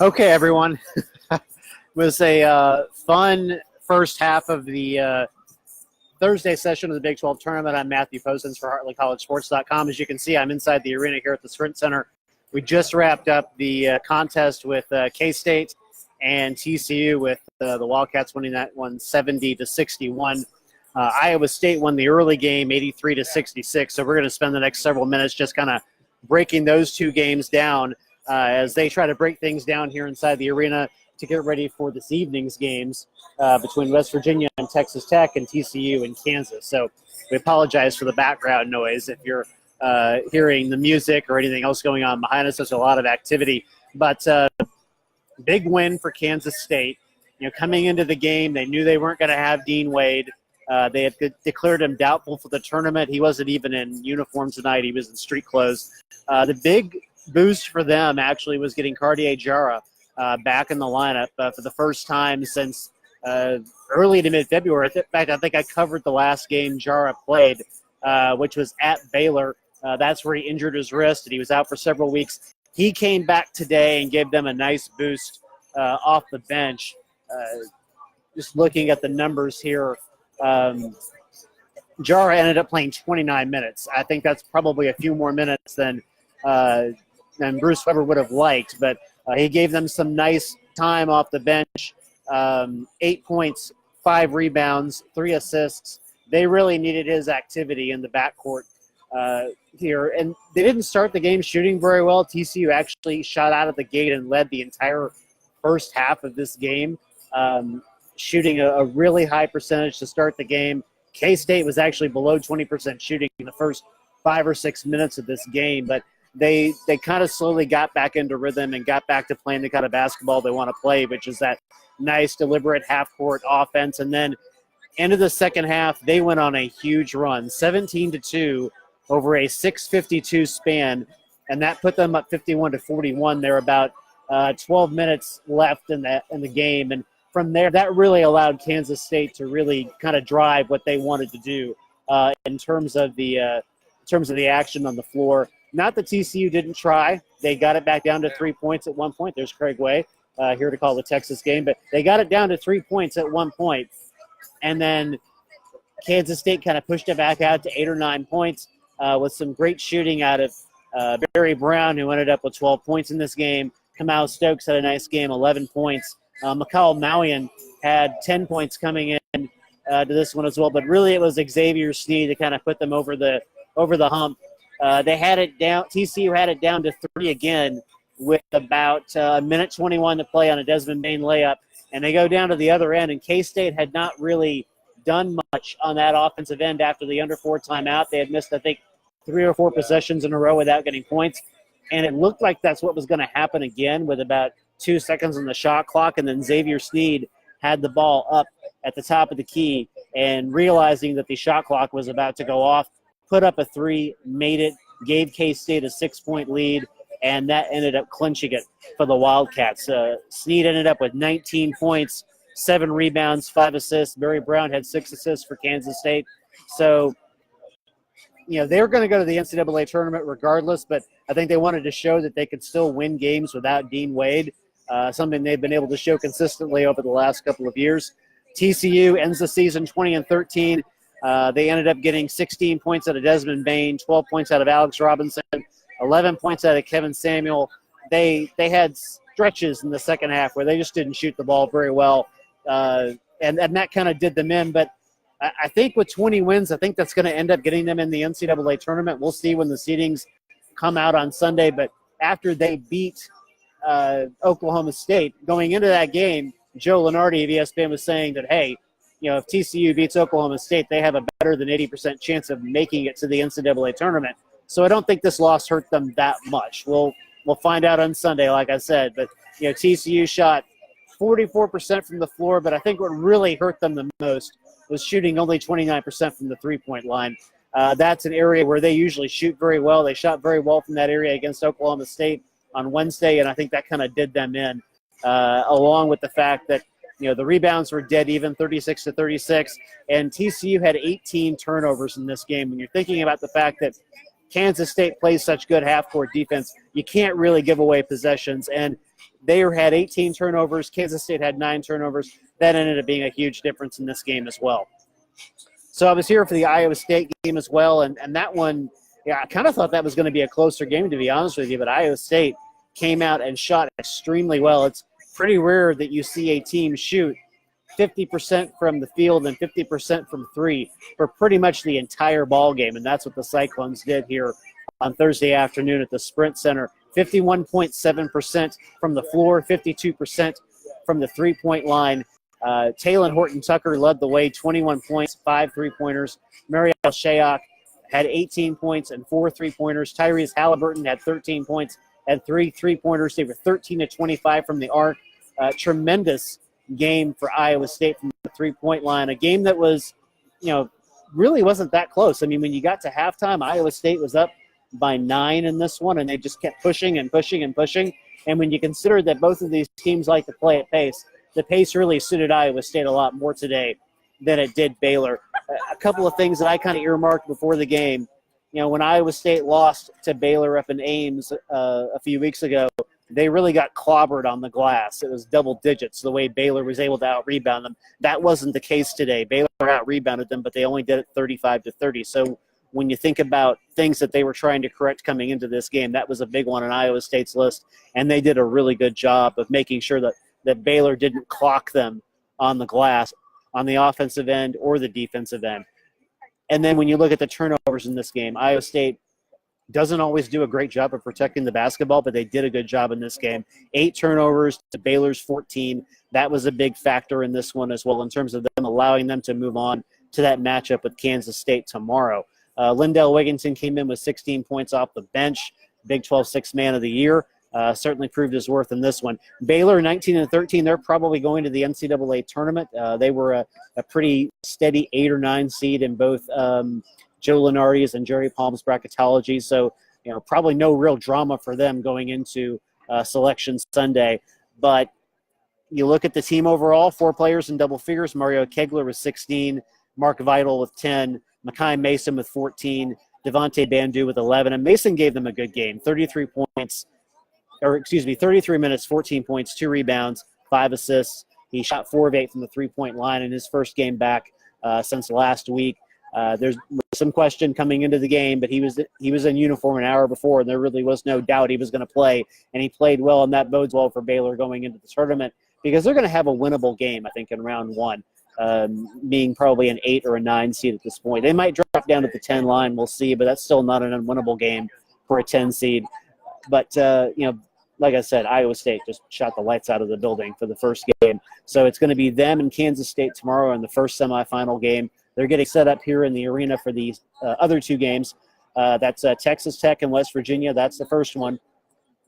Okay, everyone. It was a fun first half of the Thursday session of the Big 12 tournament. I'm Matthew Postins for HeartlandCollegeSports.com. As you can see, I'm inside the arena here at the Sprint Center. We just wrapped up the contest with K-State and TCU with the Wildcats winning that one 70-61. Iowa State won the early game 83-66. So we're going to spend the next several minutes just kind of breaking those two games down as they try to break things down here inside the arena to get ready for this evening's games between West Virginia and Texas Tech and TCU and Kansas. So we apologize for the background noise if you're hearing the music or anything else going on behind us. There's a lot of activity. But big win for Kansas State. Coming into the game, they knew they weren't going to have Dean Wade. They had declared him doubtful for the tournament. He wasn't even in uniform tonight. He was in street clothes. The big boost for them actually was getting Cartier Jara back in the lineup for the first time since early to mid-February. In fact, I think I covered the last game Jara played, which was at Baylor. That's where he injured his wrist, and he was out for several weeks. He came back today and gave them a nice boost off the bench. Just looking at the numbers here, Jara ended up playing 29 minutes. I think that's probably a few more minutes than Bruce Weber would have liked, but he gave them some nice time off the bench. 8 points, 5 rebounds, 3 assists. They really needed his activity in the backcourt here. And they didn't start the game shooting very well. TCU actually shot out of the gate and led the entire first half of this game, shooting a really high percentage to start the game. K-State was actually below 20% shooting in the first 5 or 6 minutes of this game, but they kind of slowly got back into rhythm and got back to playing the kind of basketball they want to play, which is that nice, deliberate half-court offense. And then into the second half, they went on a huge run, 17-2 over a 6:52 span, and that put them up 51-41. There were about 12 minutes left in the game, and from there, that really allowed Kansas State to really kind of drive what they wanted to do in terms of the action on the floor. Not that TCU didn't try. They got it back down to 3 points at one point. There's Craig Way here to call the Texas game. But they got it down to 3 points at one point. And then Kansas State kind of pushed it back out to 8 or 9 points with some great shooting out of Barry Brown, who ended up with 12 points in this game. Kamau Stokes had a nice game, 11 points. Mikal Mawian had 10 points coming in to this one as well. But really it was Xavier Sneed to kind of put them over the hump. They had it down. TCU had it down to 3 again with about a minute 21 to play on a Desmond Bain layup, and they go down to the other end. And K-State had not really done much on that offensive end after the under 4 timeout. They had missed, I think, 3 or 4 possessions in a row without getting points, and it looked like that's what was going to happen again with about 2 seconds on the shot clock. And then Xavier Sneed had the ball up at the top of the key, and realizing that the shot clock was about to go off, put up a 3, made it, gave K-State a 6-point lead, and that ended up clinching it for the Wildcats. Sneed ended up with 19 points, 7 rebounds, 5 assists. Barry Brown had 6 assists for Kansas State. So, they were going to go to the NCAA tournament regardless, but I think they wanted to show that they could still win games without Dean Wade, something they've been able to show consistently over the last couple of years. TCU ends the season 20-13. They ended up getting 16 points out of Desmond Bain, 12 points out of Alex Robinson, 11 points out of Kevin Samuel. They had stretches in the second half where they just didn't shoot the ball very well, and that kind of did them in. But I think with 20 wins, I think that's going to end up getting them in the NCAA tournament. We'll see when the seedings come out on Sunday. But after they beat Oklahoma State, going into that game, Joe Lunardi of ESPN was saying that, hey, if TCU beats Oklahoma State, they have a better than 80% chance of making it to the NCAA tournament. So I don't think this loss hurt them that much. We'll find out on Sunday, like I said. But, TCU shot 44% from the floor, but I think what really hurt them the most was shooting only 29% from the three-point line. That's an area where they usually shoot very well. They shot very well from that area against Oklahoma State on Wednesday, and I think that kind of did them in, along with the fact that the rebounds were dead even, 36-36, and TCU had 18 turnovers in this game. When you're thinking about the fact that Kansas State plays such good half-court defense, you can't really give away possessions. And Baylor had 18 turnovers. Kansas State had 9 turnovers. That ended up being a huge difference in this game as well. So I was here for the Iowa State game as well, and that one, yeah, I kind of thought that was going to be a closer game, to be honest with you, but Iowa State came out and shot extremely well. It's pretty rare that you see a team shoot 50% from the field and 50% from three for pretty much the entire ball game, and that's what the Cyclones did here on Thursday afternoon at the Sprint Center. 51.7% from the floor, 52% from the three-point line. Taylon Horton-Tucker led the way, 21 points, 5 three-pointers. Mariel Shayok had 18 points and 4 three-pointers. Tyrese Halliburton had 13 points and 3 three-pointers. They were 13 to 25 from the arc. Tremendous game for Iowa State from the three-point line. A game that was, really wasn't that close. I mean, when you got to halftime, Iowa State was up by 9 in this one, and they just kept pushing and pushing and pushing. And when you consider that both of these teams like to play at pace, the pace really suited Iowa State a lot more today than it did Baylor. A couple of things that I kind of earmarked before the game. When Iowa State lost to Baylor up in Ames a few weeks ago, they really got clobbered on the glass. It was double digits, the way Baylor was able to out-rebound them. That wasn't the case today. Baylor out-rebounded them, but they only did it 35-30. So when you think about things that they were trying to correct coming into this game, that was a big one on Iowa State's list, and they did a really good job of making sure that Baylor didn't clock them on the glass on the offensive end or the defensive end. And then when you look at the turnovers in this game, Iowa State doesn't always do a great job of protecting the basketball, but they did a good job in this game. 8 turnovers to Baylor's 14. That was a big factor in this one as well in terms of them allowing them to move on to that matchup with Kansas State tomorrow. Lindell Wigginton came in with 16 points off the bench, Big 12 Sixth Man of the Year. Certainly proved his worth in this one. Baylor 19-13. They're probably going to the NCAA tournament. They were a pretty steady 8 or 9 seed in both Joe Lenardi's and Jerry Palm's bracketology. So, probably no real drama for them going into Selection Sunday. But you look at the team overall, 4 players in double figures. Mario Kegler with 16, Mark Vidal with 10, Makai Mason with 14, Devontae Bandu with 11. And Mason gave them a good game, 33 minutes, 14 points, 2 rebounds, 5 assists. He shot 4 of 8 from the three-point line in his first game back since last week. There's some question coming into the game, but he was in uniform an hour before, and there really was no doubt he was going to play, and he played well, and that bodes well for Baylor going into the tournament because they're going to have a winnable game, I think, in round 1, being probably an 8 or a 9 seed at this point. They might drop down to the 10 line, we'll see, but that's still not an unwinnable game for a 10 seed. But, like I said, Iowa State just shot the lights out of the building for the first game. So it's going to be them and Kansas State tomorrow in the first semifinal game. They're getting set up here in the arena for these other 2 games. That's Texas Tech and West Virginia. That's the first one.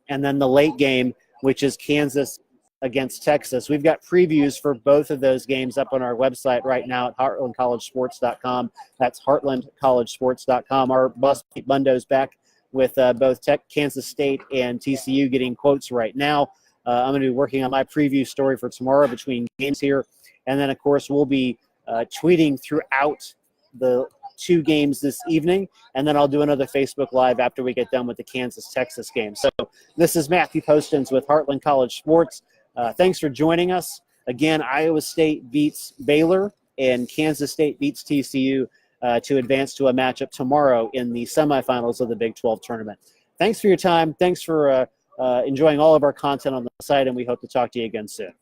And then the late game, which is Kansas against Texas. We've got previews for both of those games up on our website right now at heartlandcollegesports.com. That's heartlandcollegesports.com. Our boss, Pete Bundo's back with both Kansas State and TCU getting quotes right now. I'm going to be working on my preview story for tomorrow between games here. And then, of course, we'll be tweeting throughout the 2 games this evening, and then I'll do another Facebook Live after we get done with the Kansas-Texas game. So this is Matthew Postins with Heartland College Sports. Thanks for joining us. Again, Iowa State beats Baylor, and Kansas State beats TCU to advance to a matchup tomorrow in the semifinals of the Big 12 tournament. Thanks for your time. Thanks for enjoying all of our content on the site, and we hope to talk to you again soon.